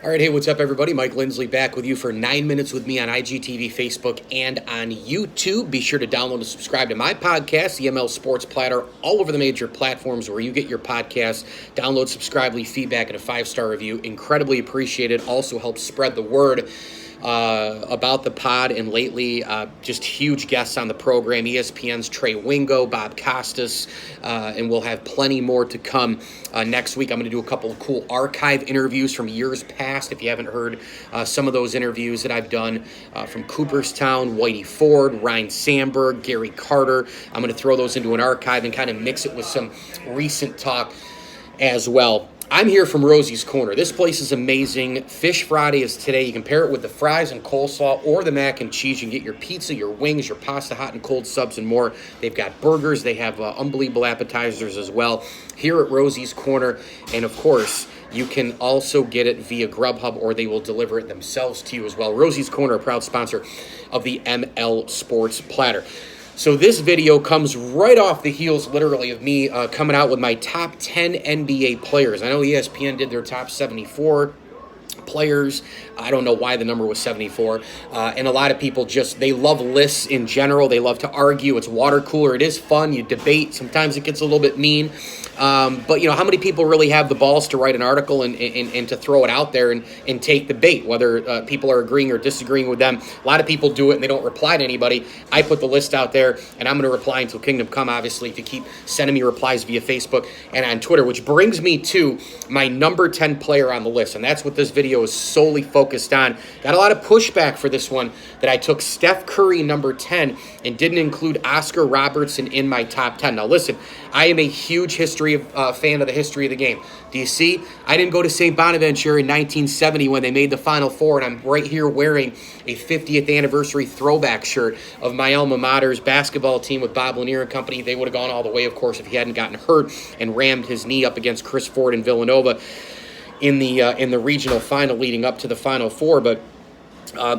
All right, hey, what's up, everybody? Mike Lindsley back with you for 9 minutes with me on IGTV, Facebook, and on YouTube. Be sure to download and subscribe to my podcast, the ML Sports Platter, all over the major platforms where you get your podcasts. Download, subscribe, leave feedback, and a 5-star review. Incredibly appreciated. Also helps spread the word about the pod, and lately just huge guests on the program. ESPN's Trey Wingo, Bob Costas, and we'll have plenty more to come next week. I'm going to do a couple of cool archive interviews from years past. If you haven't heard some of those interviews that I've done from Cooperstown, Whitey Ford, Ryan Sandberg, Gary Carter, I'm going to throw those into an archive and kind of mix it with some recent talk as well. I'm here from Rosie's Corner. This place is amazing. Fish Friday is today. You can pair it with the fries and coleslaw or the mac and cheese. You can get your pizza, your wings, your pasta, hot and cold subs, and more. They've got burgers. They have unbelievable appetizers as well here at Rosie's Corner. And, of course, you can also get it via Grubhub, or they will deliver it themselves to you as well. Rosie's Corner, a proud sponsor of the ML Sports Platter. So this video comes right off the heels, literally, of me coming out with my top 10 NBA players. I know ESPN did their top 74 players. I don't know why the number was 74. And a lot of people they love lists in general. They love to argue. It's water cooler. It is fun. You debate. Sometimes it gets a little bit mean. But, you know, how many people really have the balls to write an article and to throw it out there and take the bait, whether people are agreeing or disagreeing with them? A lot of people do it and they don't reply to anybody. I put the list out there, and I'm going to reply until Kingdom Come, obviously, if you keep sending me replies via Facebook and on Twitter, which brings me to my number 10 player on the list. And that's what this video is solely focused on. Got a lot of pushback for this one, that I took Steph Curry number 10 and didn't include Oscar Robertson in my top 10. Now, listen, I am a huge fan of the history of the game. Do you see? I didn't go to St. Bonaventure in 1970 when they made the Final Four, and I'm right here wearing a 50th anniversary throwback shirt of my alma mater's basketball team with Bob Lanier and company. They would have gone all the way, of course, if he hadn't gotten hurt and rammed his knee up against Chris Ford and Villanova in the regional final leading up to the Final Four. But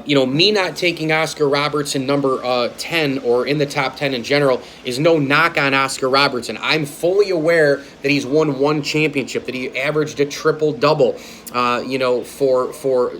me not taking Oscar Robertson number 10 or in the top 10 in general is no knock on Oscar Robertson. I'm fully aware that he's won one championship, that he averaged a triple-double, for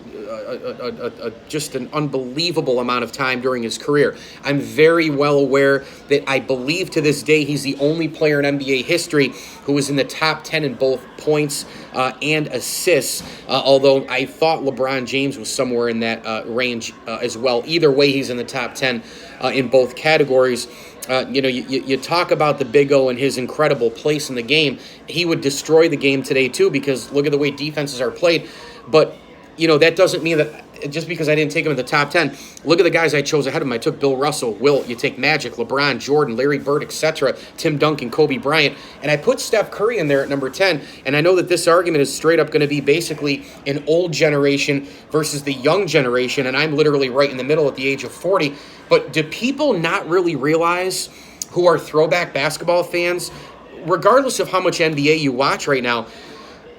just an unbelievable amount of time during his career. I'm very well aware that I believe to this day he's the only player in NBA history who was in the top 10 in both points and assists, although I thought LeBron James was somewhere in that range as well. Either way, he's in the top 10 in both categories. You talk about the Big O and his incredible place in the game. He would destroy the game today, too, because look at the way defenses are played. But, that doesn't mean that just because I didn't take him in the top 10, look at the guys I chose ahead of him. I took Bill Russell, Wilt, you take Magic, LeBron, Jordan, Larry Bird, etc., Tim Duncan, Kobe Bryant, and I put Steph Curry in there at number 10, and I know that this argument is straight up going to be basically an old generation versus the young generation, and I'm literally right in the middle at the age of 40, but do people not really realize, who are throwback basketball fans, regardless of how much NBA you watch right now,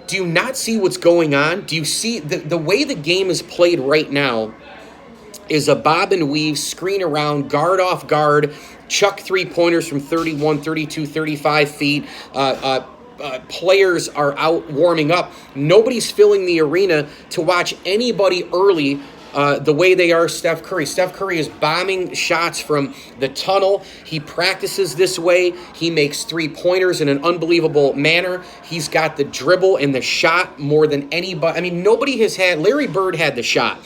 do you not see what's going on? Do you see the way the game is played right now is a bob and weave, screen around, guard off guard, chuck three-pointers from 31, 32, 35 feet. Players are out warming up. Nobody's filling the arena to watch anybody early the way they are Steph Curry. Steph Curry is bombing shots from the tunnel. He practices this way. He makes three-pointers in an unbelievable manner. He's got the dribble and the shot more than anybody. I mean, nobody has had. Larry Bird had the shot,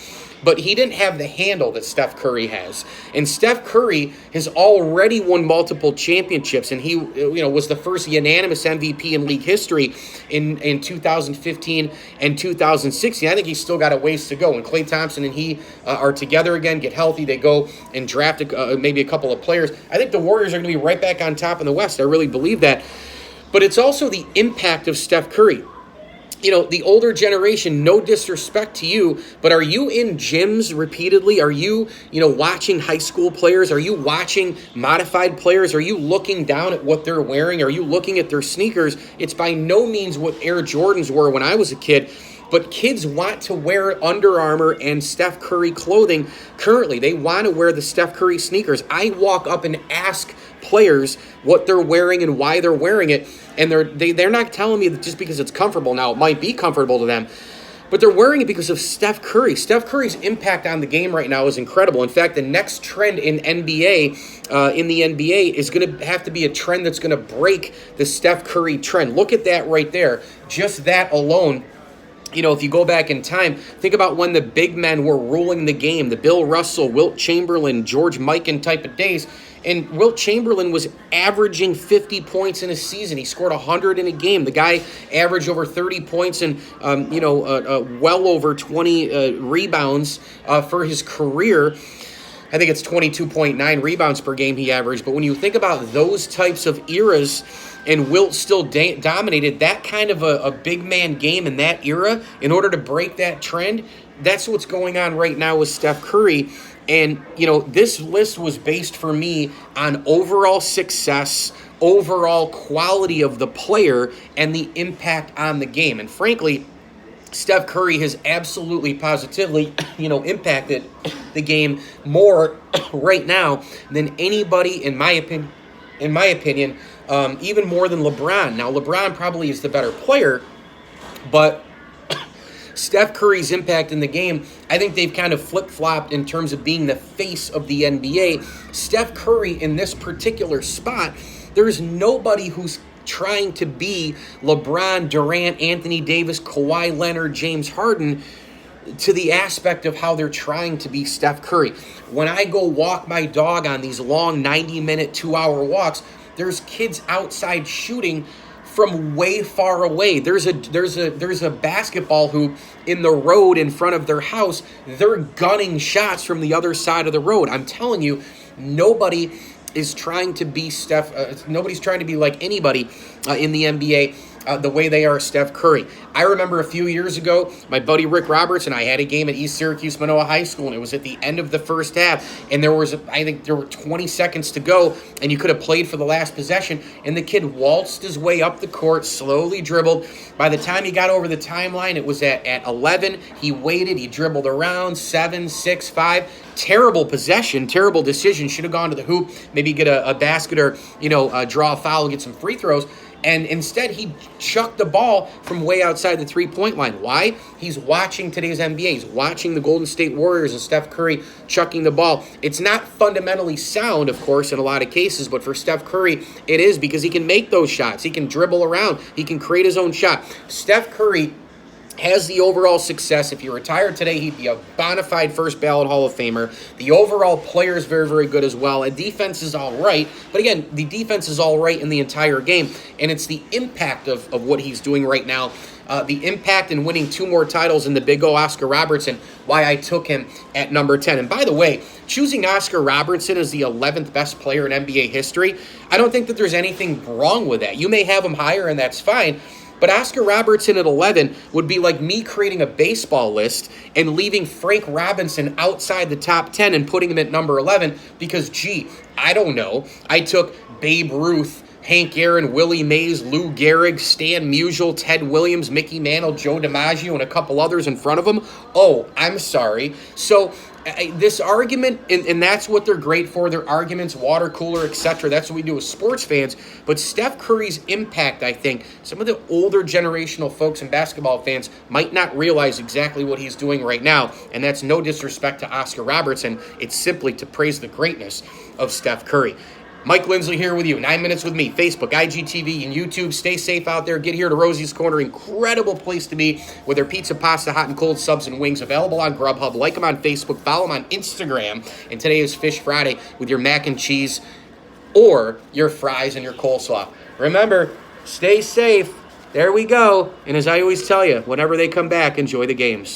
but he didn't have the handle that Steph Curry has. And Steph Curry has already won multiple championships, and he was the first unanimous MVP in league history in 2015 and 2016. I think he's still got a ways to go. When Klay Thompson and he are together again, get healthy, they go and draft maybe a couple of players. I think the Warriors are going to be right back on top in the West. I really believe that. But it's also the impact of Steph Curry. The older generation, no disrespect to you, but are you in gyms repeatedly? Are you, watching high school players? Are you watching modified players? Are you looking down at what they're wearing? Are you looking at their sneakers? It's by no means what Air Jordans were when I was a kid, but kids want to wear Under Armour and Steph Curry clothing currently. They want to wear the Steph Curry sneakers. I walk up and ask players what they're wearing and why they're wearing it, and they're not telling me that just because it's comfortable. Now, it might be comfortable to them, But they're wearing it because of Steph Curry. Steph Curry's impact on the game right now is incredible. In fact, the next trend in the NBA, is going to have to be a trend that's going to break the Steph Curry trend. Look at that right there. Just that alone. If you go back in time, think about when the big men were ruling the game, the Bill Russell, Wilt Chamberlain, George Mikan type of days. And Wilt Chamberlain was averaging 50 points in a season. He scored 100 in a game. The guy averaged over 30 points and, well over 20 rebounds for his career. I think it's 22.9 rebounds per game he averaged. But when you think about those types of eras, and Wilt still dominated that kind of a big man game in that era, in order to break that trend, that's what's going on right now with Steph Curry. And, this list was based for me on overall success, overall quality of the player, and the impact on the game. And frankly, Steph Curry has absolutely positively, impacted the game more right now than anybody, in my opinion, even more than LeBron. Now, LeBron probably is the better player, but Steph Curry's impact in the game, I think they've kind of flip-flopped in terms of being the face of the NBA. Steph Curry in this particular spot, there's nobody who's trying to be LeBron, Durant, Anthony Davis, Kawhi Leonard, James Harden, to the aspect of how they're trying to be Steph Curry. When I go walk my dog on these long 90-minute, 2-hour walks, there's kids outside shooting from way far away. There's a basketball hoop in the road in front of their house. They're gunning shots from the other side of the road. I'm telling you, nobody is trying to be Steph. Nobody's trying to be like anybody in the NBA the way they are Steph Curry. I remember a few years ago, my buddy Rick Roberts and I had a game at East Syracuse Manoa High School, and it was at the end of the first half, and I think there were 20 seconds to go, and you could have played for the last possession, and the kid waltzed his way up the court, slowly dribbled. By the time he got over the timeline, it was at 11. He waited, he dribbled around, 7, 6, 5. Terrible possession, terrible decision. Should have gone to the hoop, maybe get a basket or, draw a foul and get some free throws. And instead, he chucked the ball from way outside the three-point line. Why? He's watching today's NBA. He's watching the Golden State Warriors and Steph Curry chucking the ball. It's not fundamentally sound, of course, in a lot of cases, but for Steph Curry, it is, because he can make those shots. He can dribble around. He can create his own shot. Steph Curry has the overall success. If he retired today, he'd be a bona fide first ballot Hall of Famer. The overall player is very, very good as well. And defense is all right. But again, the defense is all right in the entire game. And it's the impact of what he's doing right now. The impact in winning 2 more titles in the Big O, Oscar Robertson, why I took him at number 10. And by the way, choosing Oscar Robertson as the 11th best player in NBA history, I don't think that there's anything wrong with that. You may have him higher, and that's fine. But Oscar Robertson at 11 would be like me creating a baseball list and leaving Frank Robinson outside the top 10 and putting him at number 11 because, I don't know. I took Babe Ruth, Hank Aaron, Willie Mays, Lou Gehrig, Stan Musial, Ted Williams, Mickey Mantle, Joe DiMaggio, and a couple others in front of him. Oh, I'm sorry. So this argument, and that's what they're great for, their arguments, water cooler, etc. That's what we do as sports fans. But Steph Curry's impact, I think, some of the older generational folks and basketball fans might not realize exactly what he's doing right now. And that's no disrespect to Oscar Robertson. It's simply to praise the greatness of Steph Curry. Mike Lindsley here with you. 9 Minutes with me. Facebook, IGTV, and YouTube. Stay safe out there. Get here to Rosie's Corner. Incredible place to be with their pizza, pasta, hot and cold subs, and wings. Available on Grubhub. Like them on Facebook. Follow them on Instagram. And today is Fish Friday with your mac and cheese or your fries and your coleslaw. Remember, stay safe. There we go. And as I always tell you, whenever they come back, enjoy the games.